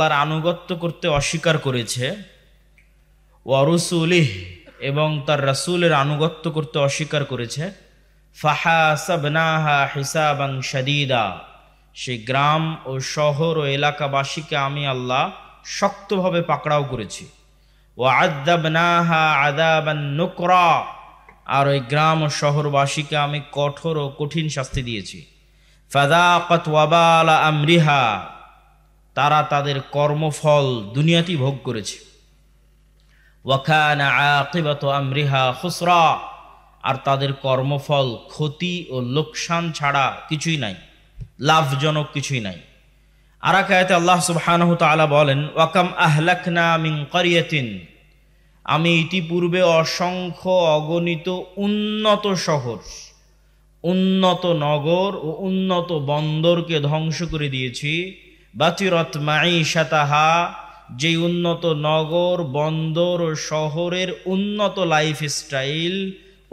আল্লাহর আনুগত্য করতে অস্বীকার করেছে, ওয়া রুসুলিহ এবং তার রাসূলের আনুগত্য করতে অস্বীকার করেছে, ফাহাসাবনাহা হিসাবান শাদীদা, সেই গ্রাম ও শহর ও এলাকাবাসীকে আমি আল্লাহ শক্তভাবে পাকড়াও করেছি। ওয়া আযাবনাহা আযাবান নুকরা, আর ওই গ্রাম ও শহরবাসীকে আমি কঠোর ও কঠিন শাস্তি দিয়েছি। ফাযাকাত ওয়াবালা আমরিহা, তারা তাদের কর্মফল দুনিয়াতেই ভোগ করেছে। ওয়া কানা আকিবাতু আমরিহা খুসরা, আর তাদের কর্মফল ক্ষতি ও লোকসান ছাড়া কিছুই নাই, লাভজনক কিছুই নাই। আর এক আয়াতে আল্লাহ সুবহানাহু ওয়া তাআলা বলেন, ওয়া কাম আহলাকনা মিন ক্বরিয়াতিন, আমি ইতিপূর্বে অসংখ্য অগণিত উন্নত শহর, উন্নত নগর ও উন্নত বন্দরকে ধ্বংস করে দিয়েছি। বাতিরাত মাঈশাতাহা, যে উন্নত নগর বন্দর ও শহরের উন্নত লাইফস্টাইল,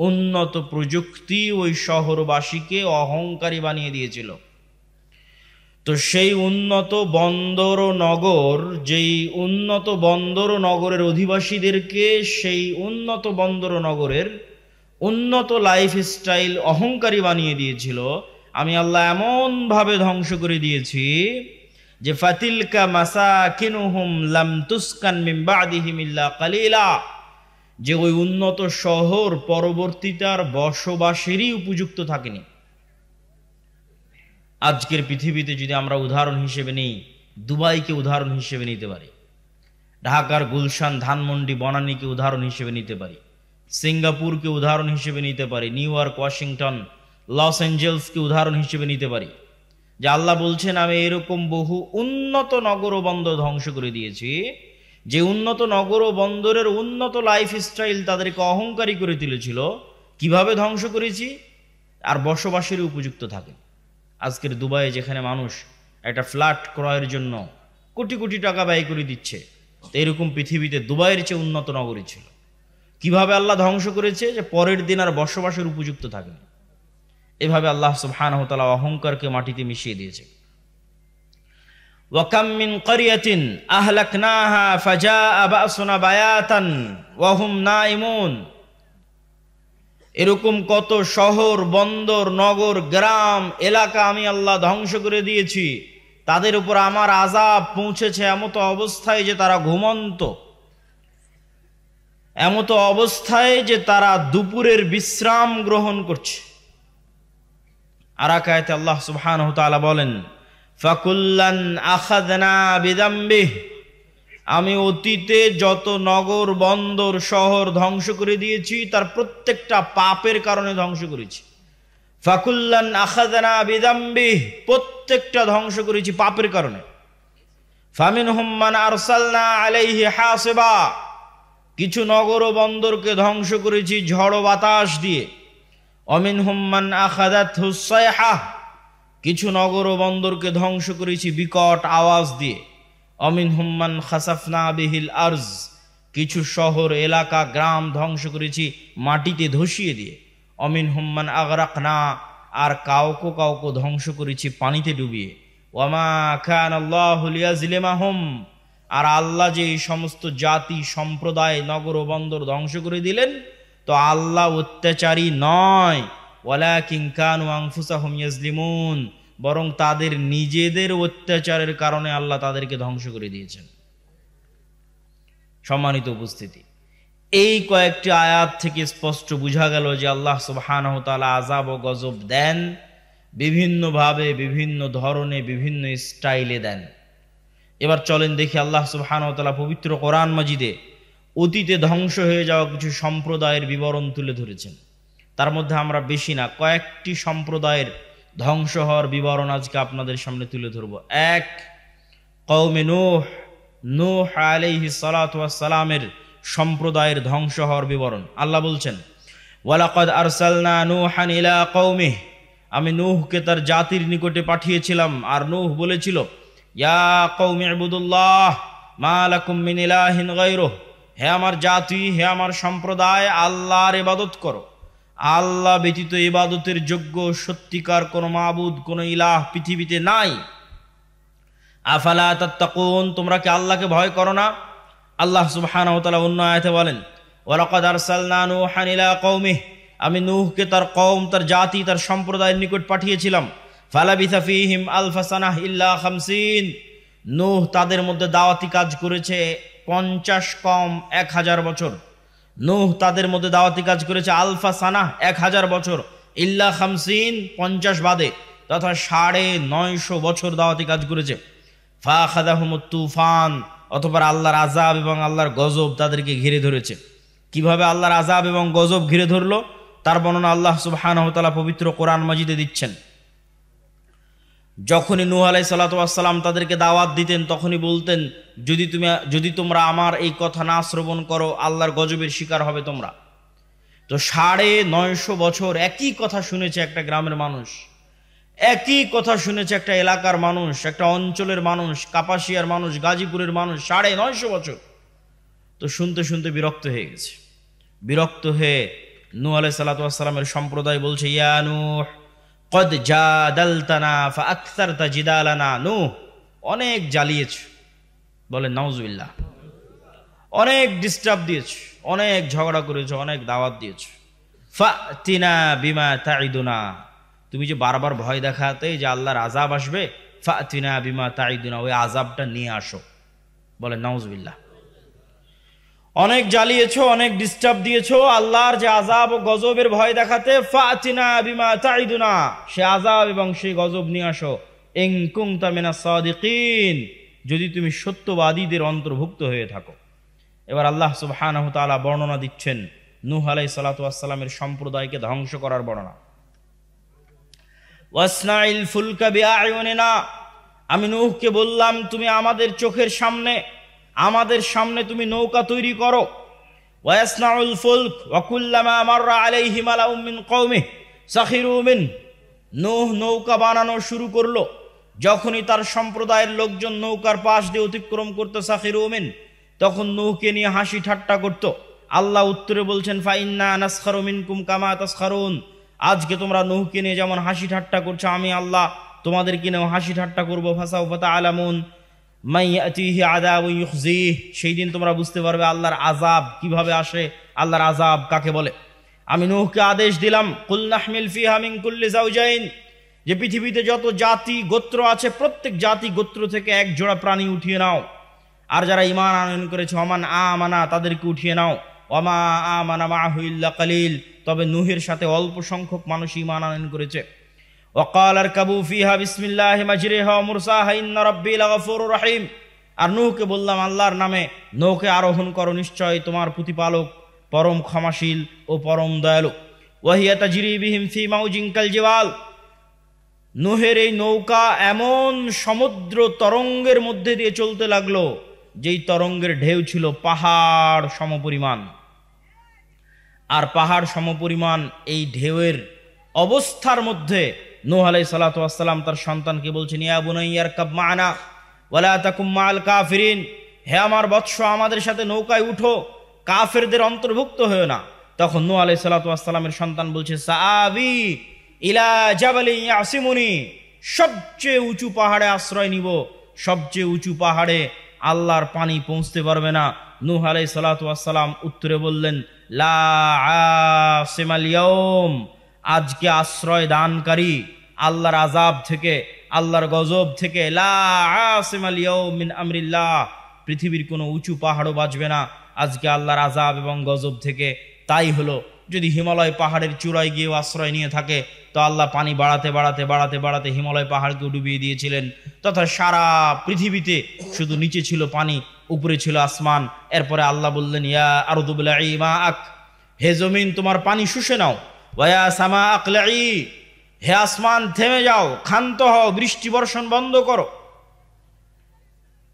উন্নত প্রযুক্তি ওই শহরবাসীকে অহংকারী বানিয়ে দিয়েছিল। তো সেই উন্নত বন্দর ও নগর, যেই উন্নত বন্দর ও নগরের অধিবাসীদেরকে সেই উন্নত বন্দর ও নগরের উন্নত লাইফস্টাইল অহংকারী বানিয়ে দিয়েছিল, আমি আল্লাহ এমন ভাবে ধ্বংস করে দিয়েছি যে ফাতিলকা মাসাকিনুহুম লাম তুসকান মিন বাদিহিম ইল্লা কালিলা, যে ওই উন্নত শহর পরবর্তীতে আর বসবাসেরই উপযুক্ত থাকেনি। আজকের পৃথিবীতে যদি আমরা উদাহরণ হিসেবে নিই, দুবাইকে উদাহরণ হিসেবে নিতে পারি, ঢাকার গুলশান, ধানমন্ডি, বনানীকে উদাহরণ হিসেবে নিতে পারি, সিঙ্গাপুরকে উদাহরণ হিসেবে নিতে পারি, নিউ ইয়র্ক, ওয়াশিংটন, লস অ্যাঞ্জেলসকে উদাহরণ হিসেবে নিতে পারি, যে আল্লাহ বলছেন আমি এরকম বহু উন্নত নগর ও বন্দর ধ্বংস করে দিয়েছি, যে উন্নত নগর ও বন্দরের উন্নত লাইফস্টাইল তাদেরকে অহংকারী করে তুলেছিল। কিভাবে ধ্বংস করেছি? আর বসবাসের উপযুক্ত থাকে। আজকের দুবাইয়ে যেখানে মানুষ একটা ফ্ল্যাট ক্রয়ের জন্য কোটি কোটি টাকা ব্যয় করে দিচ্ছে, তো এরকম পৃথিবীতে দুবাইয়ের চেয়ে উন্নত নগরী ছিল। কিভাবে আল্লাহ ধ্বংস করেছে? যে পরের দিন আর বসবাসের উপযুক্ত থাকেনি। এভাবে আল্লাহ সুবহানাহু ওয়া তাআলা অহংকারকে মাটিতে মিশিয়ে দিয়েছে। ওয়া কাম মিন ক্বরিয়াতিন আহলাকনাহা ফাজাআ বাসুনা বায়াতান ওয়া হুম নাইমুন, এরকম কত শহর, বন্দর, নগর, গ্রাম, এলাকা আমি আল্লাহ ধ্বংস করে দিয়েছি, তাদের উপর আমার আযাব পৌঁছেছে এমত অবস্থায় যে তারা ঘুমন্ত, এমত অবস্থায় যে তারা দুপুরের বিশ্রাম গ্রহণ করছে। আর এক আয়াতে আল্লাহ সুবহানাহু ওয়া তাআলা বলেন, ফাকুল্লান আখাযনা বিযামবিহি, আমি অতীতে যত নগর, বন্দর, শহর ধ্বংস করে দিয়েছি তার প্রত্যেকটা পাপের কারণে ধ্বংস করেছি। ফাকুল্লান আখাযনা বিযামবিহি, প্রত্যেকটা ধ্বংস করেছি পাপের কারণে। ফামিনহুম মান আরসালনা আলাইহি হাসিবা, কিছু নগর ও বন্দরকে ধ্বংস করেছি ঝড় বাতাস দিয়ে। অমিনহুম মান আখাযাতহু সাইহা, কিছু নগর ও বন্দরকে ধ্বংস করেছি বিকট আওয়াজ দিয়ে। অমিনহুম মান খাসাফনা বিহিল আরজ, কিছু শহর, এলাকা, গ্রাম ধ্বংস করেছি মাটিতে ধসিয়ে দিয়ে। অমিনহুম মান আগরাকনা, আর কাউকে কাউকে ধ্বংস করেছি পানিতে ডুবিয়ে। ওয়ামা কানাল্লাহু লিয়াজলিমাহুম, আর আল্লাহ যে এই সমস্ত জাতি, সম্প্রদায়, নগর ও বন্দর ধ্বংস করে দিলেন, তো আল্লাহ অত্যাচারী নয়। ওয়ালাকিন কানু আনফুসাহুম ইয়াজলিমুন, বরং তাদের নিজেদের অত্যাচারের কারণে আল্লাহ তাদেরকে ধ্বংস করে দিয়েছেন। সম্মানিত উপস্থিতি, এই কয়েকটি আয়াত থেকে স্পষ্ট বোঝা গেল যে আল্লাহ সুবহানাহু ওয়া তাআলা আযাব ও গজব দেন, বিভিন্নভাবে, বিভিন্ন ধরনে, বিভিন্ন স্টাইলে দেন। এবার চলেন দেখি আল্লাহ সুবহানাহু ওয়া তাআলা পবিত্র কোরআন মাজিদে অতীতে ধ্বংস হয়ে যাওয়া কিছু সম্প্রদায়ের বিবরণ তুলে ধরেছেন। তার মধ্যে আমরা বেশি না, কয়েকটি সম্প্রদায়ের ধ্বংস হওয়ার বিবরণ আজকে আপনাদের সামনে তুলে ধরব। এক, কওমে নূহ, নূহ আলাইহিস সালাতু ওয়াস সালামের সম্প্রদায়ের ধ্বংস হওয়ার বিবরণ। আল্লাহ বলছেন, ওয়ালাকাদ আরসালনা নূহান ইলা কওমিহি, আমি নূহকে তার জাতির নিকটে পাঠিয়েছিলাম, আর নূহ বলেছিল, ইয়া কওমি ইবুদুল্লাহ মা লাকুম মিন ইলাহিন গায়রুহ, হে আমার জাতি, হে আমার সম্প্রদায়, আল্লাহর ইবাদত করো। আল্লাহ ব্যতীত ইবাদতের যোগ্য সত্যিকার কোনো মাবুদ, কোনো ইলাহ পৃথিবীতে নাই। আফালা তাত্তাকুন, তোমরা কি আল্লাহকে ভয় করো না? আল্লাহ সুবহানাহু ওয়া তাআলা অন্য আয়াতে বলেন, ওয়ালাকাদ আরসালনা নূহান ইলা কওমিহি, আমি নূহকে তার কওম, তার জাতি, তার সম্প্রদায়ের নিকট পাঠিয়েছিলাম। ফালাবিথা ফীহিম আলফা সানাহ ইল্লা 50, নূহ তাদের মধ্যে দাওয়াতি কাজ করেছে 50 কম 1000 বছর। নূহ তাদের মধ্যে দাওয়াতি কাজ করেছে আলফা সানাহ 1000 বছর, ইল্লা 50 50 বাদে, তথা 950 বছর দাওয়াতি কাজ করেছে। ফাখাযাহুমুত তুফান, অতঃপর আল্লাহর আযাব এবং আল্লাহর গজব তাদেরকে ঘিরে ধরেছে। কিভাবে আল্লাহর আযাব এবং গজব ঘিরে ধরলো তার বর্ণনা আল্লাহ সুবহানাহু ওয়া তাআলা পবিত্র কোরআন মাজিদে দিচ্ছেন। যখনই নূহ আলাইহিস সালাতু ওয়াস সালাম তাদেরকে দাওয়াত দিতেন, তখনই বলতেন, যদি তোমরা আমার এই কথা না শ্রবণ করো, আল্লাহর গজবের শিকার হবে তোমরা। তো 950 বছর একই কথা শুনেছে একটা গ্রামের মানুষ, একই কথা শুনেছে একটা এলাকার মানুষ, একটা অঞ্চলের মানুষ, কাপাসিয়ার মানুষ, গাজীপুরের মানুষ, 950 বছর। তো শুনতে শুনতে বিরক্ত হয়ে গেছে। বিরক্ত হয়ে নূহ আলাইহিস সালাতু ওয়াস সালামের সম্প্রদায় বলছে, ইয়া নূহ কদ জাদালতানা ফাআকসারতা জিদালানা, নূহ অনেক জ্বালিয়েছ, বলে নাউজুবিল্লাহ, অনেক ডিস্টার্ব দিয়েছ, অনেক ঝগড়া করেছ, অনেক দাওয়াত দিয়েছ। ফাতিনা বিমা তাইদুনা, তুমি যে বারবার ভয় দেখাতে যে আল্লাহর আযাব আসবে, ফাতিনা বিমা তাইদুনা, ওই আযাবটা নিয়ে আসো, বলে নাউজুবিল্লাহ। অনেক জ্বালিয়েছো, অনেক ডিস্টার্ব দিয়েছো, আল্লাহর যে আযাব ও গজবের ভয় দেখাতে, ফাতিনা বিমা তাইদুনা, সে আযাব এবং সেই গজব নিয়ে আসো। ইন কুনতা মিনাস সাদিকিন, যদি তুমি সত্যবাদীদের অন্তর্ভুক্ত হয়ে থাকো। এবার আল্লাহ সুবহানাহু ওয়া তাআলা বর্ণনা দিচ্ছেন নূহ আলাইহিস সালাতু ওয়াস সালামের সম্প্রদায়কে ধ্বংস করার বর্ণনা। ওয়াসনাইল ফুলকা বিআয়ুনিনা, আমি নূহকে বললাম তুমি আমাদের চোখের সামনে, আমাদের সামনে তুমি নৌকা তৈরি করো। ওয়াসনাউল ফুলক ওয়া কুল্লামা মাররা আলাইহি মালাউম মিন কওমিহি সাখিরু মিন, নূহ নৌকা বানানো শুরু করলো। যখনই তার সম্প্রদায়ের লোকজন নৌকার পাশ দিয়ে অতিক্রম করতো, সাখিরু মিন, তখন নূহকে নিয়ে হাসি ঠাট্টা করত। আল্লাহ উত্তরে বলছেন, ফাইন্না নাসখারু মিনকুম কামা তাসখারুন, আজকে তোমরা নূহকে নিয়ে যেমন হাসি ঠাট্টা করছো, আমি আল্লাহ তোমাদেরকে নিয়েও হাসি ঠাট্টা করবো। ফাসাউফা তা'লামুন মান ইয়াতিহি আযাবুন ইউখজিহ, সেই দিন তোমরা বুঝতে পারবে আল্লাহর আযাব কিভাবে আসে, আল্লাহর আযাব কাকে বলে। আমি নূহকে আদেশ দিলাম, কুল নাহমিল ফিহা মিন কুল্লি যাওজাইন, যে পৃথিবীতে যত জাতি গোত্র আছে প্রত্যেক জাতি গোত্র থেকে এক জোড়া প্রাণী উঠিয়ে নাও। আর যারা ঈমান আনয়ন করেছে, ওমান আমানা, তাদেরকে উঠিয়ে নাও। ওমা আমানা মাহু ইল্লা কালিল, তবে নূহের সাথে অল্প সংখ্যক মানুষ ঈমান আনয়ন করেছে। ওয়াকাল আরকাবু ফিহা বিসমিল্লাহি মাজরিহা ওয়া মুরসাহা ইন্না রাব্বি লাগাফুরুর রহিম, আর নূহকে বললাম আল্লাহর নামে নৌকে আরোহণ করো, নিশ্চয় তোমার প্রতিপালক পরম ক্ষমাশীল ও পরম দয়ালু। ওয়াহিয়া তাজরি বিহিম ফি মাউজিন কাল জিবাল, নূহের এই নৌকা এমন সমুদ্র তরঙ্গের মধ্যে দিয়ে চলতে লাগলো, যেই তরঙ্গের ঢেউ ছিল পাহাড় সমপরিমাণ। আর পাহাড় সমপরিমাণ এই ঢেউয়ের অবস্থার মধ্যে নূহ আলাইহিস সালাতু ওয়াস সালাম তার সন্তানকে বলছেন, ইয়া বুনাইয়া ইরকাব মা'না ওয়ালা তাকুম মা'আল কাফিরিন, হে আমার বৎস আমাদের সাথে নৌকায় উঠো, কাফেরদের অন্তর্ভুক্ত হয়েও না। তখন নূহ আলাইহিস সালাতু ওয়াস সালামের সন্তান বলছে, সাআবি ইলা জাবালিন ইয়াসিমুনি, সবচেয়ে উঁচু পাহাড়ে আশ্রয় নিব, সবচেয়ে উঁচু পাহাড়ে আল্লাহর পানি পৌঁছতে পারবে না। নূহ আলাইহিস সালাতু ওয়াস সালাম উত্তরে বললেন, লা আসিমাল ইয়াউম, আজকে আশ্রয় দানকারী আল্লাহর আযাব থেকে, আল্লাহর গজব থেকে, লা আসিমাল ইয়াউম মিন আমরিল্লাহ, পৃথিবীর কোনো উঁচু পাহাড়ও বাঁচবে না আজকে আল্লাহর আযাব এবং গজব থেকে। তাই হলো, যদি হিমালয় পাহাড়ের চূড়ায় গিয়েও আশ্রয় নিয়ে থাকে, তো আল্লাহ পানি বাড়াতে বাড়াতে বাড়াতে বাড়াতে হিমালয় পাহাড়কে ডুবিয়ে দিয়েছিলেন, তথা সারা পৃথিবীতে শুধু নিচে ছিল পানি, উপরে ছিল আসমান। এরপরে আল্লাহ বললেন, ইয়া আরদু বলঈ মাআক, হে জমিন তোমার পানি শুষে নাও। ওয়া সামা আকলাই, হে আসমান থেমে যাও, ক্ষান্ত হও, বৃষ্টি বর্ষণ বন্ধ করো।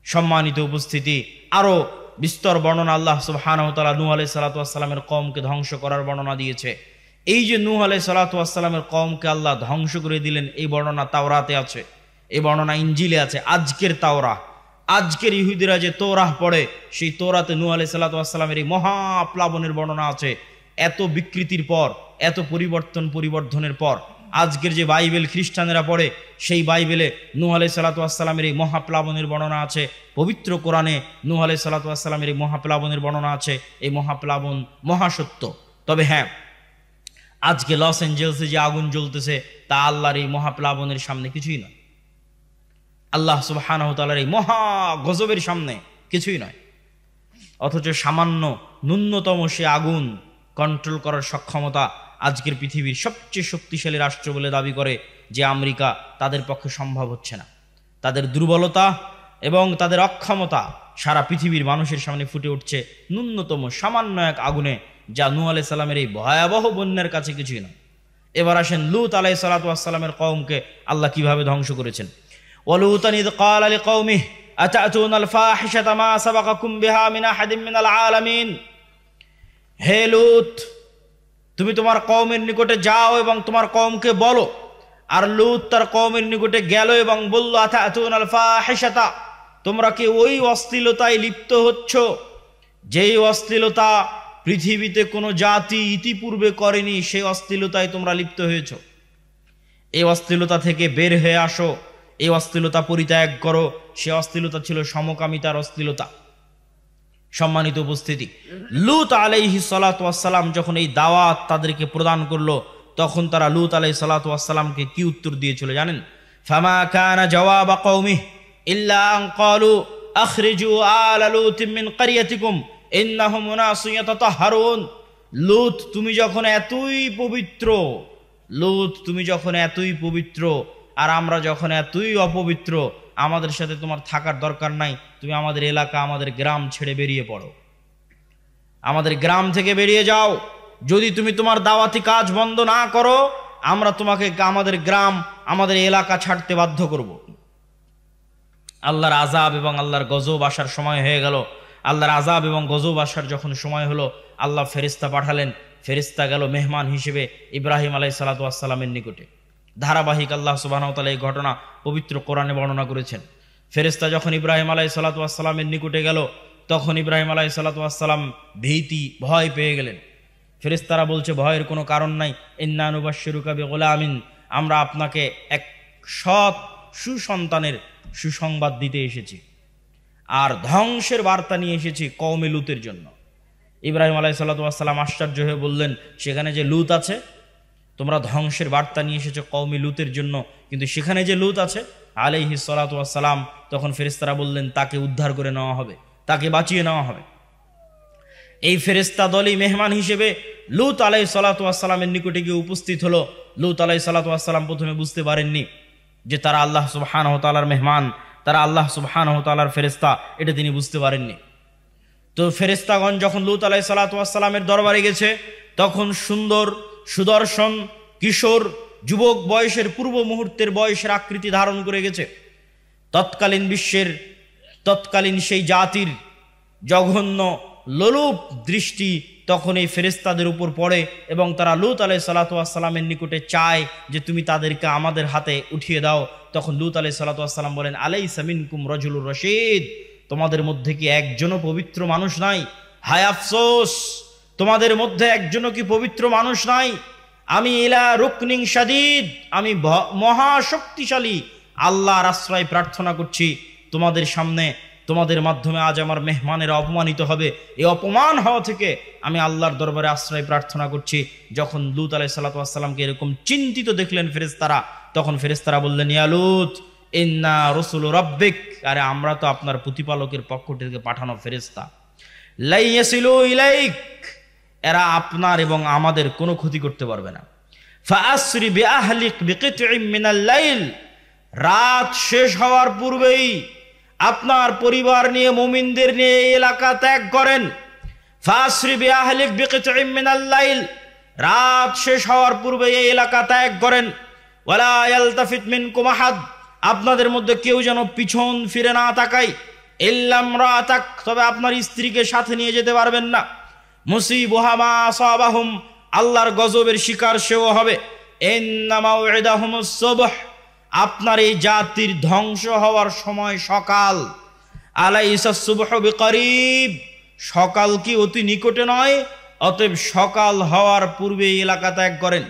সম্মানিত উপস্থিতি, আরো বিস্তর বর্ণনা আল্লাহ সুবহানাহু ওয়া তাআলা নূহ আলাইহিস সালাতু ওয়াস সালামের কওমকে ধ্বংস করার বর্ণনা দিয়েছে। এই যে নূহ আলাইহিস সালাতু ওয়াস সালামের কওমকে আল্লাহ ধ্বংস করে দিলেন, এই বর্ণনা তাওরাতে আছে, এই বর্ণনা ইনজিলে আছে। আজকের তাওরা, আজকের ইহুদিরা যে তৌরাহ পড়ে, সেই তৌরাতে নূহ আলাইহিস সালাতু ওয়াস সালামের এই মহাপ্লাবনের বর্ণনা আছে। এত বিকৃতির পর, এত পরিবর্তনের পর আজকের যে বাইবেল খ্রিস্টানেরা পড়ে, সেই বাইবেলে নূহ আলাইহিস সালাতু ওয়াস সালামের এই মহাপ্লাবনের বর্ণনা আছে। পবিত্র কোরআনে নূহ আলাইহিস সালাতু ওয়াস সালামের এই মহাপ্লাবনের বর্ণনা আছে। এই মহাপ্লাবন মহাসত্য। তবে হ্যাঁ, আজকে লস অ্যাঞ্জেলসে যে আগুন জ্বলতেছে তা আল্লাহর এই মহাপ্লাবনের সামনে কিছুই নয়। আল্লাহ সুবহানাহু ওয়া তাআলার এই মহা গজবের সামনে কিছুই নয়। অথচ সামান্য ন্যূনতম সে আগুন কন্ট্রোল করার সক্ষমতা আজকের পৃথিবীর সবচেয়ে শক্তিশালী রাষ্ট্র বলে দাবি করে যে আমেরিকা, তাদের পক্ষে সম্ভব হচ্ছে না। তাদের দুর্বলতা এবং তাদের অক্ষমতা সারা পৃথিবীর মানুষের সামনে ফুটে উঠছে ন্যূনতম সামান্য এক আগুনে, যা নূহ আলাইহিস সালামের এই ভয়াবহ বন্যার কাছে কিছুই না। এবার আসেন লূত আলাইহিস সালাতু ওয়াস সালামের কওমকে আল্লাহ কিভাবে ধ্বংস করেছেন। ওয়ালুতান ইয ক্বালা লিকাওমিহি আতাতুনাল ফাহিশাতা মা সাবাকাকুম বিহা মিন আহাদিন মিনাল আলামিন। হে লূত, তুমি তোমার কওমের নিকটে যাও এবং তোমার কওমকে বলো। আর লূত তার কওমের নিকটে গেল এবং বলল, আতাতুনাল ফাহিশাতা, তোমরা কি ওই অশ্লীলতায় লিপ্ত হচ্ছ যেই অশ্লীলতা পৃথিবীতে কোনো জাতি ইতিপূর্বে করেনি, সেই অশ্লীলতায় তোমরা লিপ্ত হয়েছ। এই অশ্লীলতা থেকে বের হয়ে আসো, এই অশ্লীলতা পরিত্যাগ করো। সে অশ্লীলতা ছিল সমকামিতার অশ্লীলতা। সম্মানিত উপস্থিতি, লূত আলাইহিস সালাতু ওয়াস সালাম যখন এই দাওয়াত তাদেরকে প্রদান করলো, তখন তারা লূত আলাইহিস সালাতু ওয়াস সালামকে কি উত্তর দিয়েছিল জানেন? ফামা কানা জওয়াবা কওমিহি ইল্লা আন ক্বালু আখরিজু আলা লূতিন মিন ক্বরিয়াতিকুম ইন্নাহুম উনাসুন ইয়াতাতাহহারুন। লূত, তুমি যখন এতই পবিত্র, লূত তুমি যখন এতই পবিত্র আর আমরা যখন এতই অপবিত্র, আমাদের সাথে তোমার থাকার দরকার নাই। তুমি আমাদের এলাকা, আমাদের গ্রাম ছেড়ে বেরিয়ে পড়ো, আমাদের গ্রাম থেকে বেরিয়ে যাও। যদি তুমি তোমার দাওয়াতি কাজ বন্ধ না করো, আমরা তোমাকে আমাদের গ্রাম, আমাদের এলাকা ছাড়তে বাধ্য করব। আল্লাহর আযাব এবং আল্লাহর গজব আসার সময় হয়ে গেল। আল্লাহর আযাব এবং গজব আসার যখন সময় হলো, আল্লাহ ফেরেশতা পাঠালেন। ফেরেশতা গেল মেহমান হিসেবে ইব্রাহিম আলাইহিস সালাতু ওয়াস সালামের নিকটে। ধারাবাহিক আল্লাহ সুবহানাহু ওয়া তাআলা এই ঘটনা পবিত্র কোরআনে বর্ণনা করেছেন। ফেরেশতা যখন ইব্রাহিম আলাইহিস সালাতু ওয়াস সালামের নিকটে গেল, তখন ইব্রাহিম আলাইহিস সালাতু ওয়াস সালাম ভয় পেয়ে গেলেন। ফেরেশতারা বলছে, ভয়ের কোনো কারণ নাই। ইন্না নুবাশশিরুকা বিগুলামিন, আমরা আপনাকে এক সৎ সুসন্তানের সুসংবাদ দিতে এসেছি আর ধ্বংসের বার্তা নিয়ে এসেছি কওমে লূতের জন্য। ইব্রাহিম আলাইহিস সালাতু ওয়াস সালাম আশ্চর্য হয়ে বললেন, সেখানে যে লূত আছে, তোমরা ধ্বংসের বার্তা নিয়ে এসেছো কওমে লূতের জন্য, কিন্তু সেখানে যে লূত আছে আলাইহিস সালাতু ওয়াস সালাম, তখন ফেরেশতারা বললেন, তাকে উদ্ধার করে নেওয়া হবে, তাকে বাঁচিয়ে নেওয়া হবে। এই ফেরেশতা দলই মেহমান হিসেবে লূত আলাইহিস সালাতু ওয়াস সালামের নিকটে গিয়ে উপস্থিত হলো। লূত আলাইহিস সালাতু ওয়াস সালাম প্রথমে বুঝতে পারেননি যে তারা আল্লাহ সুবহানাহু ওয়া তাআলার মেহমান, তারা আল্লাহ সুবহানাহু ওয়া তাআলার ফেরেশতা, এটা তিনি বুঝতে পারেননি। তো ফেরেশতাগণ যখন লূত আলাইহিস সালাতু ওয়াস সালামের দরবারে গেছে, তখন সুন্দর, সুদর্শন, কিশোর, যুবক বয়সের, পূর্ব মুহূর্তের বয়সের আকৃতি ধারণ করে গেছে। তৎকালীন বিশ্বের, তৎকালীন সেই জাতির জঘন্য লোলুপ দৃষ্টি তখন এই ফেরেশতাদের উপর পড়ে এবং তারা লূত আলাইহিস সালাতু ওয়াস সালামের নিকটে চায় যে তুমি তাদেরকে আমাদের হাতে উঠিয়ে দাও। তখন লূত আলাইহিস সালাতু ওয়াস সালাম বলেন, আলাইসা মিনকুম রাজুলুর রশীদ, তোমাদের মধ্যে কি একজনও পবিত্র মানুষ নাই? হায় আফসোস, তোমাদের মধ্যে একজনও কি পবিত্র মানুষ নাই? আমি ইলা রুকনিন শাদীদ, আমি মহাশক্তিশালী আল্লাহর আশ্রয় প্রার্থনা করছি তোমাদের সামনে, তোমাদের মাধ্যমে আজ আমার মেহমানেরা অপমানিত হবে। এই অপমান হওয়া থেকে আমি আল্লাহর দরবারে আশ্রয় প্রার্থনা করছি। যখন লূত আলাইহিস সালাতু ওয়াস সালামকে এরকম চিন্তিত দেখলেন ফেরেশতারা, তখন ফেরেশতারা বললেন, ইয়া লূত ইন্না রাসূলু রাব্বিক, আরে আমরা তো আপনার প্রতিপালকের পক্ষ থেকে পাঠানো ফেরেশতা। লা ইয়াসিলু ইলাইক, এরা আপনার এবং আমাদের কোনো ক্ষতি করতে পারবে না। ফাআসরি বিআহলিক বিকিতইম মিনাল লাইল, রাত শেষ হওয়ার পূর্বেই আপনার পরিবার নিয়ে, মুমিনদের নিয়ে এই এলাকা ত্যাগ করেন। ফাআসরি বিআহলিক বিকিতইম মিনাল লাইল, রাত শেষ হওয়ার পূর্বে এই এলাকা ত্যাগ করেন। ওয়ালা ইয়ালতাফিত মিনকুম আহাদ, আপনাদের মধ্যে কেউ যেন পিছন ফিরে না তাকায়। ইল্লা ইমরাতাক, তবে আপনার স্ত্রীকে সাথে নিয়ে যেতে পারবেন না। মুসিবুহা মা আসাবাহুম, আল্লাহর গজবের শিকার সেও হবে। ইন্না মাউইদাহুমুস সুবহ, আপনার এই জাতির ধ্বংস হওয়ার সময় সকাল। আলাইসাস সুবহু বিকরিব, সকাল কি অতি নিকটে নয়? অতএব সকাল হওয়ার পূর্বে এই এলাকা ত্যাগ করেন।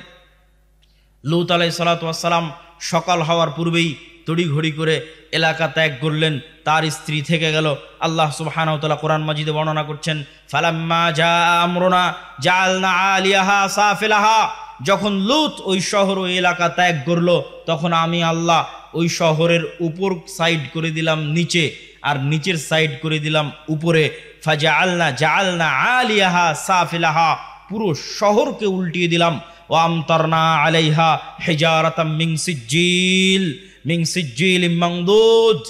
লূত আলাইহিস সালাতু ওয়াস সালাম সকাল হওয়ার পূর্বেই তড়িঘড়ি করে এলাকা ত্যাগ করলেন, তার স্ত্রী থেকে গেল। আল্লাহ সুবহানাহু ওয়া তাআলা কোরআন মাজিদে বর্ণনা করছেন, ফালাম্মা জা আমরুনা জাআলনা আলিয়াহা সাফিলাহা, যখন লূত ওই শহর ওই এলাকা ত্যাগ করলো, তখন আমি আল্লাহ ওই শহরের উপর সাইড করে দিলাম নিচে, আর নিচের সাইড করে দিলাম উপরে। জাআলনা আলিয়াহা সাফিলাহা, পুরো শহরকে উল্টিয়ে দিলাম। ওয়ামতারনা আলাইহা হিজারাতাম মিন সিজ্জিল মামদুদ,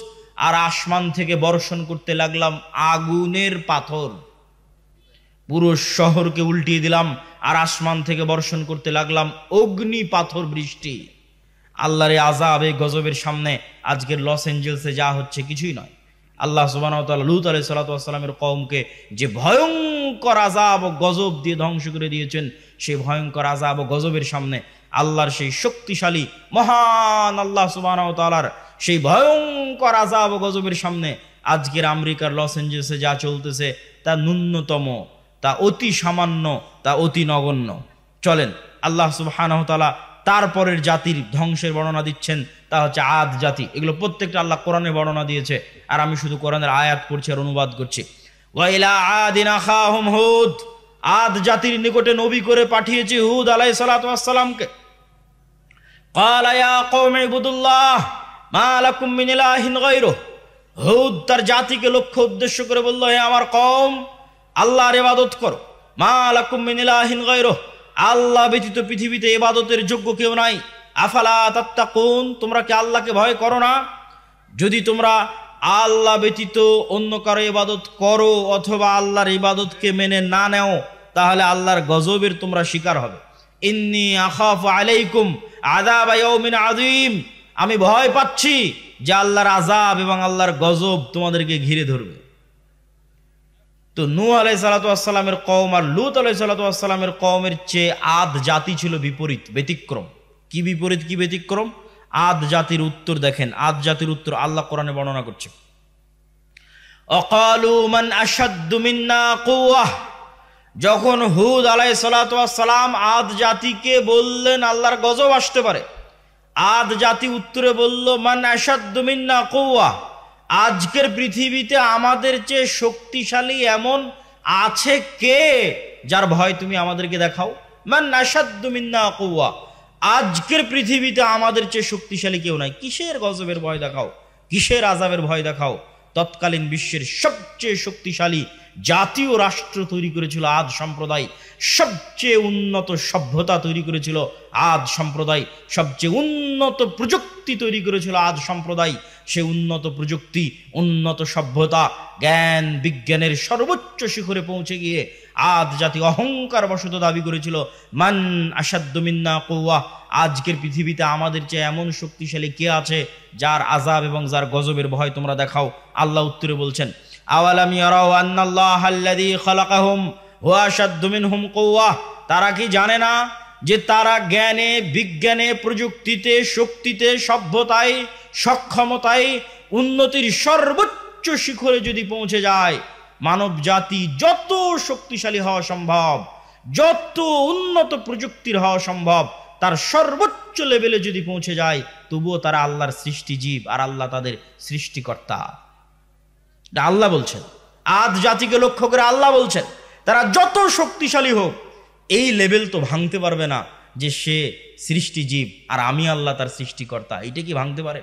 আর আসমান থেকে বর্ষণ করতে লাগলাম আগুনের পাথর। পুরো শহরকে উল্টিয়ে দিলাম আর আসমান থেকে বর্ষণ করতে লাগলাম অগ্নি পাথর বৃষ্টি। আল্লাহর আযাবে গজবের সামনে আজকের লস এঞ্জেলসে যা হচ্ছে কিছুই নয়। আল্লাহ সুবহানাহু ওয়া তাআলা লূত আলাইহিস সালাতু ওয়াস সালামের কওমকে যে ভয়ঙ্কর আযাব ও গজব দিয়ে ধ্বংস করে দিয়েছেন, সেই ভয়ঙ্কর আযাব ও গজবের সামনে আল্লাহর সেই শক্তিশালী মহান আল্লাহ সুবহানাহু ওয়া তাআলার সেই ভয়ঙ্কর আযাব ও গজবের সামনে আজকের আমেরিকার লস এঞ্জেলসে যা চলতেছে তা ন্যূনতম, তা অতি সামান্য, তা অতি নগণ্য। চলেন আল্লাহ সুবহানাহু ওয়া তাআলা তারপরের জাতির ধ্বংসের বর্ণনা দিচ্ছেন, তা হচ্ছে আদ জাতি। এগুলো প্রত্যেকটা আল্লাহ কোরআনে বর্ণনা দিয়েছে, আর আমি শুধু কোরআনের আয়াত পড়ছি আর অনুবাদ করছি। ওয়া ইলা আদিন আখাহুম হুদ, আদ জাতির নিকটে নবী করে পাঠিয়েছি হুদ আলাইহিস সালাতু ওয়াস সালামকে। ক্বালা ইয়া কওমি ইবুদুল্লাহ মা লাকুম মিন ইলাহিন গায়রুহু, হুদ তার জাতিকে লক্ষ্য উদ্দেশ্য করে বলল, হে আমার কওম, আল্লাহর ইবাদত করো। মা লাকুম মিন ইলাহিন গায়রুহু, আল্লাহ ব্যতীত পৃথিবীতে ইবাদতের যোগ্য কেউ নাই। আফালা তাত্তাকুন, তোমরা কি আল্লাহকে ভয় করো না? যদি তোমরা আল্লাহ ব্যতীত অন্য কারো ইবাদত করো অথবা আল্লাহর ইবাদতকে মেনে না নেও, তাহলে আল্লাহর গজবের তোমরা শিকার হবে। ইন্নী আখাফু আলাইকুম আযাব ইয়াউমিন আযীম, আমি ভয় পাচ্ছি যে আল্লাহর আযাব এবং আল্লাহর গজব তোমাদেরকে ঘিরে ধরবে। তো নূহ আলাইহিস সালাতু ওয়াস সালামের কওম আর লূত আলাইহিস সালাতু ওয়াস সালামের কওমের চেয়ে আদ জাতি ছিল বিপরীত, ব্যতিক্রম। কি বিপরীত, কি ব্যতিক্রম? আদ জাতির উত্তর দেখেন, আদ জাতির উত্তর আল্লাহ কোরআনে বর্ণনা করছে। অকালু মান আশাদ্দু মিন্না কুওয়াহ, যখন হুদ আলাইহিস সালাতু ওয়াস সালাম আদ জাতিকে বললেন আল্লাহর গজব আসতে পারে, আদ জাতি উত্তরে বলল, মান আশাদ্দু মিন্না কুওয়াহ, আজকের পৃথিবীতে আমাদের চেয়ে শক্তিশালী এমন আছে কে যার ভয় তুমি আমাদেরকে দেখাও? মান আশাদ্দু মিন্না কুওয়াহ, আজকের পৃথিবীতে আমাদের চেয়ে শক্তিশালী কেউ নাই, কিসের গজবের ভয় দেখাও, কিসের আযাবের ভয় দেখাও? তৎকালীন বিশ্বের সবচেয়ে শক্তিশালী জাতীয় রাষ্ট্র তৈরি করেছিল আদ সম্প্রদায়, সবচেয়ে উন্নত সভ্যতা তৈরি করেছিল আদ সম্প্রদায়, সবচেয়ে উন্নত প্রযুক্তি তৈরি করেছিল আদ সম্প্রদায়। সে উন্নত প্রযুক্তি, উন্নত সভ্যতা, জ্ঞান বিজ্ঞানের সর্বোচ্চ শিখরে পৌঁছে গিয়ে আদ জাতি অহংকার বশত দাবি করেছিল, মান আশাদ্দু মিন্না কুওয়াহ, আজকের পৃথিবীতে আমাদের চেয়ে এমন শক্তিশালী কে আছে যার আযাব এবং যার গজবের ভয় তোমরা দেখাও। আল্লাহ উত্তরে বলছেন, আওয়ালাম ইয়ারাউ আন্নাল্লাহাল্লাযী খালাকাহুম হুয়া আশাদ্দু মিনহুম কুওয়াহ, তারা কি জানে না যে তারা জ্ঞানে বিজ্ঞানে প্রযুক্তিতে শক্তিতে সভ্যতায় সক্ষমতায় উন্নতির সর্বোচ্চ শিখরে যদি পৌঁছে যায়, মানব জাতি যত শক্তিশালী হওয়া সম্ভব, যত উন্নত প্রযুক্তির হওয়া সম্ভব, তার সর্বোচ্চ লেভেলে যদি পৌঁছে যায়, তবুও তারা আল্লাহর সৃষ্টিজীব আর আল্লাহ তাদের সৃষ্টিকর্তা। আল্লাহ বলছেন, আদ জাতিকে লক্ষ্য করে আল্লাহ বলছেন, তারা যত শক্তিশালী হোক এই লেভেল তো ভাঙতে পারবে না যে সে সৃষ্টিজীব আর আমি আল্লাহ তার সৃষ্টিকর্তা। এটা কি ভাঙতে পারে?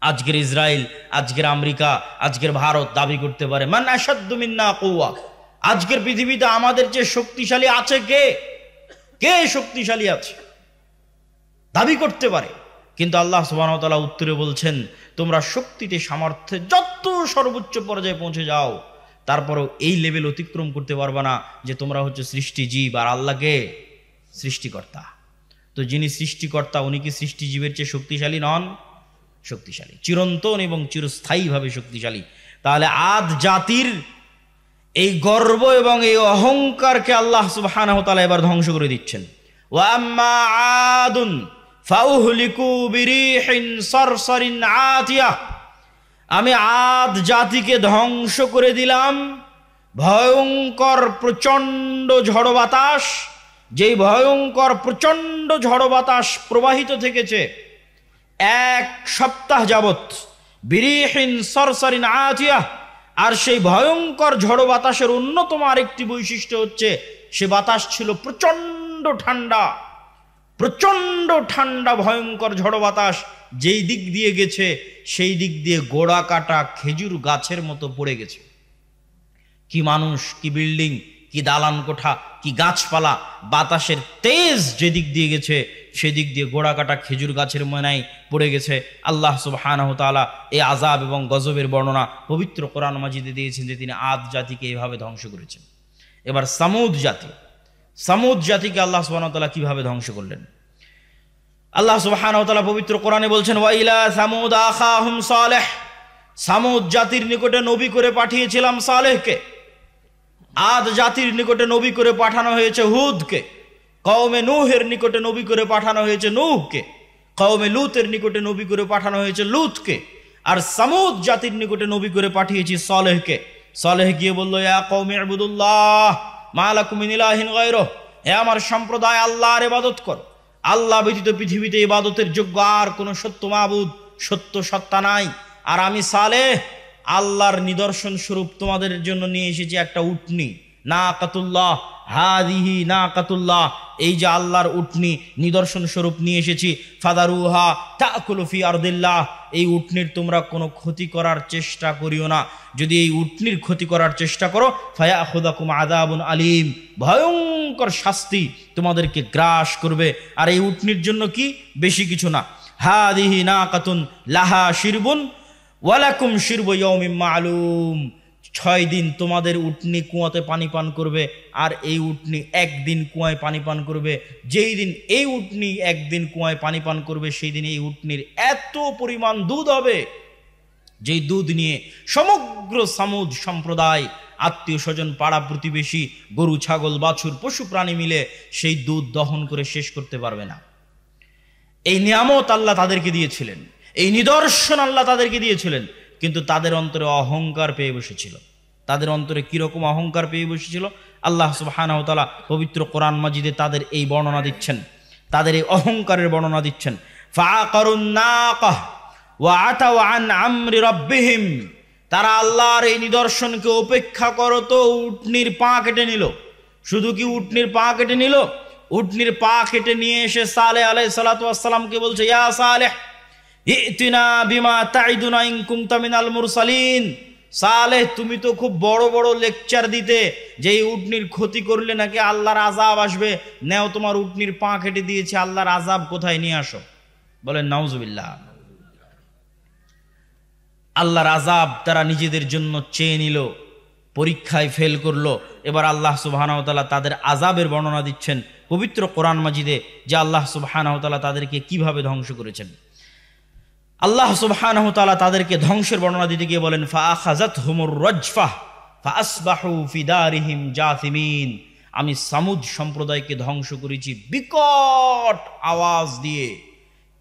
আজকের ইসরায়েল, আজকের আমেরিকা, আজকের ভারত দাবি করতে পারে, মান আশাদ্দু মিন্না কুওয়াহ, আজকের পৃথিবীতে আমাদের যে শক্তিশালী আছে কে, কে শক্তিশালী আছে দাবি করতে পারে। কিন্তু আল্লাহ সুবহানাহু ওয়া তাআলা উত্তরে বলছেন, তোমরা শক্তিতে সামর্থ্যে যত সর্বোচ্চ পর্যায়ে পৌঁছে যাও, তারপরেও এই লেভেল অতিক্রম করতে পারবে না যে তোমরা হচ্ছে সৃষ্টিজীব আর আল্লাহকে সৃষ্টিকর্তা। তো যিনি সৃষ্টিকর্তা উনি কি সৃষ্টিজীবের চেয়ে শক্তিশালী নন? শক্তিশালী, চিরন্তন এবং চিরস্থায়ীভাবে শক্তিশালী। তাহলে আদ জাতির এই গর্ব এবং এই অহংকারকে আল্লাহ সুবহানাহু ওয়া তাআলা এবার ধ্বংস করে দিচ্ছেন। ওয়া আম্মা আদুন ফাউহলিকু বিরিহিন সারসারিন আতিয়াহ, আমি আদ জাতিকে ধ্বংস করে দিলাম ভয়ঙ্কর প্রচণ্ড ঝড় বাতাস যেই ভয়ঙ্কর প্রচণ্ড ঝড় বাতাস প্রবাহিত থেকেছে 1 সপ্তাহ যাবৎ, বিরিহিন সরসরিন আতিয়াহ। আর সেই ভয়ঙ্কর ঝড় বাতাসের অন্যতম আরেকটি বৈশিষ্ট্য হচ্ছে সে বাতাস ছিল প্রচণ্ড ঠান্ডা, প্রচণ্ড ঠান্ডা ভয়ঙ্কর ঝড় বাতাস যেই দিক দিয়ে গেছে সেই দিক দিয়ে গোড়া কাটা খেজুর গাছের মতো পড়ে গেছে। কি মানুষ, কি বিল্ডিং, কি দালান কোঠা, কি গাছপালা, বাতাসের তেজ যেদিক দিয়ে গেছে সেদিক দিয়ে গোড়া কাটা খেজুর গাছের মনায় পড়ে গেছে। আল্লাহ সুবহানাহু ওয়া তাআলা এই আযাব এবং গজবের বর্ণনা পবিত্র কোরআন মাজিদে দিয়েছেন যে তিনি আদ জাতিকে এইভাবে ধ্বংস করেছেন। এবার সামুদ জাতিকে আল্লাহ সুবহানাহু ওয়া তাআলা কিভাবে ধ্বংস করলেন? আল্লাহ সুবহানাহু ওয়া তাআলা পবিত্র কোরআনে বলছেন, ওয়া ইলা সামুদ আখাহুম সালেহ, সামুদ জাতির নিকটে নবী করে পাঠিয়েছিলাম সালেহকে। আদ জাতির নিকটে নবী করে পাঠানো হয়েছে হুদকে। কওমে নূহের নিকটে নবী করে পাঠানো হয়েছে নূহকে। কওমে লূতের নিকটে নবী করে পাঠানো হয়েছে লূতকে। আর সামুদ জাতির নিকটে নবী করে পাঠিয়েছি সালেহকে। সালেহ গিয়ে বলল, ইয়া কওমি ইবুদুল্লাহ মা লাকুম মিন ইলাহিন গায়রুহ, হে আমার সম্প্রদায় আল্লাহর ইবাদত করো। আল্লাহ ব্যতীত পৃথিবীতে ইবাদতের যোগ্য আর কোনো সত্য মাবুদ, সত্য সত্তা নাই। আর আমি সালেহ আল্লাহর নিদর্শন স্বরূপ তোমাদের জন্য নিয়ে এসেছি একটা উটনি, নাকাতুল্লাহ, হাদিহি নাকাতুল্লাহ, এই যে আল্লাহর উটনি নিদর্শন স্বরূপ নিয়ে এসেছি। ফাদারুহা তাকুলু ফি আরদিল্লাহ, এই উটনির তোমরা কোনো ক্ষতি করার চেষ্টা করিও না। যদি এই উটনির ক্ষতি করার চেষ্টা করো ফায়াখুযাকুম আযাবুন আলীম, ভয়ঙ্কর শাস্তি তোমাদেরকে গ্রাস করবে। আর এই উটনির জন্য কি, বেশি কিছু না। হাদিহি নাকাতুন লাহা শিরবুন ওয়ালাকুম শিরবু ইয়াউমিন মা'লুম, 6 দিন তোমাদের উটনি কুয়াতে পানি পান করবে, আর এই উটনি একদিন কুয়ায় পানি পান করবে। যেই দিন এই উটনি একদিন কুয়ায় পানি পান করবে সেই দিন এই উটনির এত পরিমাণ দুধ হবে যেই দুধ নিয়ে সমগ্র সামুদ সম্প্রদায়, আত্মীয় স্বজন, পাড়া প্রতিবেশী, গরু ছাগল বাছুর পশু প্রাণী মিলে সেই দুধ দহন করে শেষ করতে পারবে না। এই নিয়ামত আল্লাহ তাদেরকে দিয়েছিলেন, এই নিদর্শন আল্লাহ তাদেরকে দিয়েছিলেন, কিন্তু তাদের অন্তরে অহংকার পেয়ে বসেছিল। তাদের অন্তরে কিরকম অহংকার পেয়ে বসেছিল আল্লাহ সুবহানাহু ওয়া তাআলা পবিত্র কোরআন মাজিদে তাদের এই বর্ণনা দিচ্ছেন, তাদের এই অহংকারের বর্ণনা দিচ্ছেন। ফাআকারুন নাকাহ ওয়া আতাউ আন আমরি রাব্বিহিম, তারা আল্লাহর এই নিদর্শনকে উপেক্ষা করতো, উটনির পা কেটে নিল। শুধু কি উটনির পা কেটে নিল? উটনির পা কেটে নিয়ে এসে সালেহ আলাইহিস সালাতু ওয়াস সালামকে বলছে, ইয়া সালেহ ইতিনা বিমা তাইদুনা ইন কুনতা মিনাল মুরসালিন। সালেহ, তুমি তো খুব বড় বড় লেকচার দিতে যে এই উটনির ক্ষতি করলে নাকি আল্লাহর আযাব আসবে। নেও, তোমার উটনির পা কেটে দিয়েছে, আল্লাহর আযাব কোথায় নিয়ে আসো। বলেন নাউজুবিল্লাহ। আল্লাহর আযাব তারা নিজেদের জন্য চেয়ে নিল, পরীক্ষায় ফেল করলো। এবার আল্লাহ সুবহানাহু ওয়া তাআলা তাদের আযাবের বর্ণনা দিচ্ছেন পবিত্র কোরআন মাজিদে, যে আল্লাহ সুবহানাহু ওয়া তাআলা তাদেরকে কিভাবে ধ্বংস করেছেন। আল্লাহ সুবহানাহু ওয়া তাআলা তাদেরকে ধ্বংসের বর্ণনা দিতে গিয়ে বলেন, ফাআখাযাতহুমুর রাজফা ফাআসবাহু ফি দারিহিম জাসিমিন, আমি সামুদ সম্প্রদায়কে ধ্বংস করেছি বিকট আওয়াজ দিয়ে।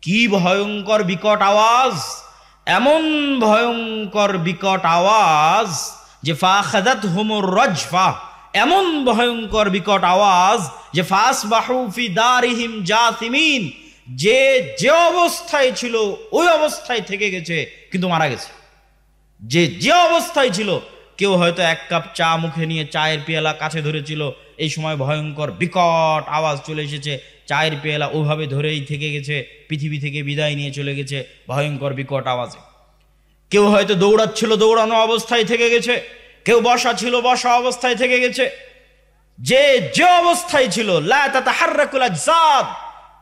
কি ভয়ঙ্কর বিকট আওয়াজ! এমন ভয়ঙ্কর বিকট আওয়াজ যে ফাআখাযাতহুমুর রাজফা, এমন ভয়ঙ্কর বিকট আওয়াজ যে ফাআসবাহু ফি দারিহিম জাসিমিন, যে যে অবস্থায় ছিল ওই অবস্থায় থেকে গেছে কিন্তু মারা গেছে। যে যে অবস্থায় ছিল, কেউ হয়তো 1 কাপ চা মুখে নিয়ে চায়ের পেয়ালা কাছে ধরেছিল, এই সময় ভয়ঙ্কর বিকট আওয়াজ চলে এসেছে, চায়ের পেয়ালা ওভাবে ধরেই থেকে গেছে, পৃথিবী থেকে বিদায় নিয়ে চলে গেছে ভয়ঙ্কর বিকট আওয়াজে। কেউ হয়তো দৌড়াচ্ছিল, দৌড়ানো অবস্থায় থেকে গেছে। কেউ বসা ছিল, বসা অবস্থায় থেকে গেছে। যে যে অবস্থায় ছিল, লা তাতাহাররাকুল আজসাদ,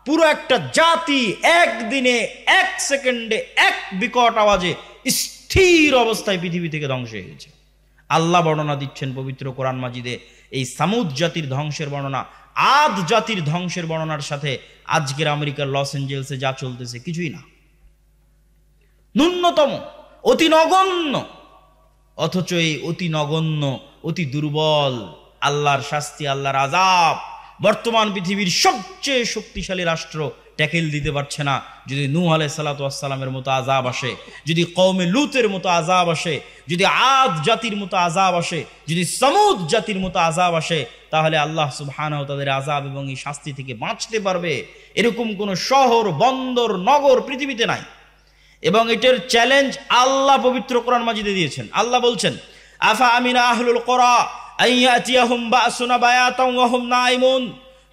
পুরো একটা জাতি একদিনে 1 সেকেন্ডে 1 বিকট আওয়াজে স্থির অবস্থায় পৃথিবী থেকে ধ্বংস হয়ে গেছে। আল্লাহ বর্ণনা দিচ্ছেন পবিত্র কোরআন মাজিদে এই সামুদ জাতির ধ্বংসের বর্ণনা। আদ জাতির ধ্বংসের বর্ণনার সাথে আজকের আমেরিকার লস এঞ্জেলসে যা চলতেছে কিছুই না, ন্যূনতম, অতি নগণ্য। অথচ এই অতি নগণ্য, অতি দুর্বল আল্লাহর শাস্তি, আল্লাহর আযাব বর্তমান পৃথিবীর সবচেয়ে শক্তিশালী রাষ্ট্র ট্যাকেল দিতে পারছে না। যদি নূহ আলাইহিস সালাতু ওয়াস সালামের মতো আযাব আসে, যদি কওমে লূতের মতো আযাব আসে, যদি আদ জাতির মতো আযাব আসে, যদি সামুদ জাতির মতো আযাব আসে, তাহলে আল্লাহ সুবহানাহু তাদের আযাব এবং এই শাস্তি থেকে বাঁচতে পারবে এরকম কোনো শহর, বন্দর, নগর পৃথিবীতে নাই। এবং এটার চ্যালেঞ্জ আল্লাহ পবিত্র কোরআন মাজিদে দিয়েছেন। আল্লাহ বলছেন, আফা আমিনা আহলুল কুরা আইয়াতিয়াহুম বাসুনা বায়াতাম ওয়া হুম নাইমুন।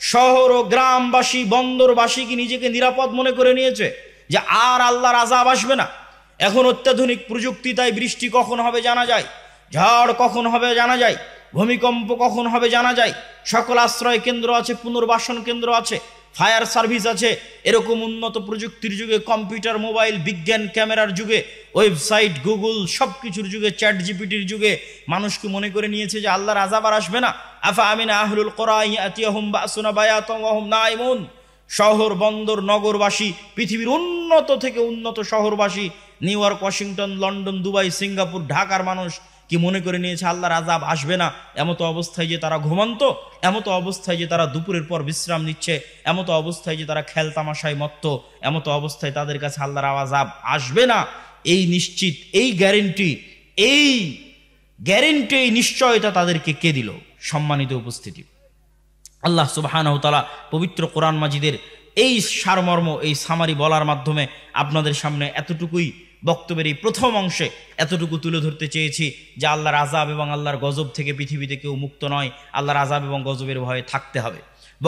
শহর ও গ্রামবাসী, বন্দরবাসী কি নিজেকে নিরাপদ মনে করে নিয়েছে যে আর আল্লাহর আযাব আসবে না? এখন অত্যাধুনিক প্রযুক্তি, তাই বৃষ্টি কখন হবে জানা যায়, ঝড় কখন হবে জানা যায়, ভূমিকম্প কখন হবে জানা যায়। সকল আশ্রয় কেন্দ্র আছে, পুনর্বাসন কেন্দ্র আছে, ফায়ার সার্ভিস আছে। এরকম উন্নত প্রযুক্তির যুগে, কম্পিউটার, মোবাইল, বিজ্ঞান, ক্যামেরার যুগে, ওয়েবসাইট, গুগল, সব কিছুর যুগে, চ্যাট জিপিটির যুগে মানুষকে মনে করে নিয়েছে যে আল্লাহর আযাব আর আসবে না। আফা আমিনা আহলুল কুরা ইয়াতিয়াহুম বাসুনা বায়াতাম ওয়া হুম নাইমুন। শহর, বন্দর, নগরবাসী, পৃথিবীর উন্নত থেকে উন্নত শহরবাসী, New York, Washington, London, Dubai, Singapore, ঢাকার মানুষ কি মনে করে নিয়েছে আল্লাহর আযাব আসবে না? এমতো অবস্থায় যে তারা ঘুমন্ত, এমতো অবস্থায় যে তারা দুপুরের পর বিশ্রাম নিচ্ছে, এমতো অবস্থায় যে তারা খেল তামাশায় মত্ত, এমতো অবস্থায় তাদের কাছে আল্লাহর আযাব আসবে না, এই নিশ্চিত, এই গ্যারেন্টি, এই নিশ্চয়তা তাদেরকে কে দিল? সম্মানিত উপস্থিতি, আল্লাহ সুবহানাহু ওয়া তাআলা পবিত্র কোরআন মাজিদের এই সারমর্ম, এই সামারি বলার মাধ্যমে আপনাদের সামনে এতটুকুই, বক্তব্যের এই প্রথম অংশে এতটুকু তুলে ধরতে চেয়েছি যে আল্লাহর আযাব এবং আল্লাহর গজব থেকে পৃথিবীতে কেউ মুক্ত নয়। আল্লাহর আযাব এবং গজবের ভয়ে থাকতে হবে।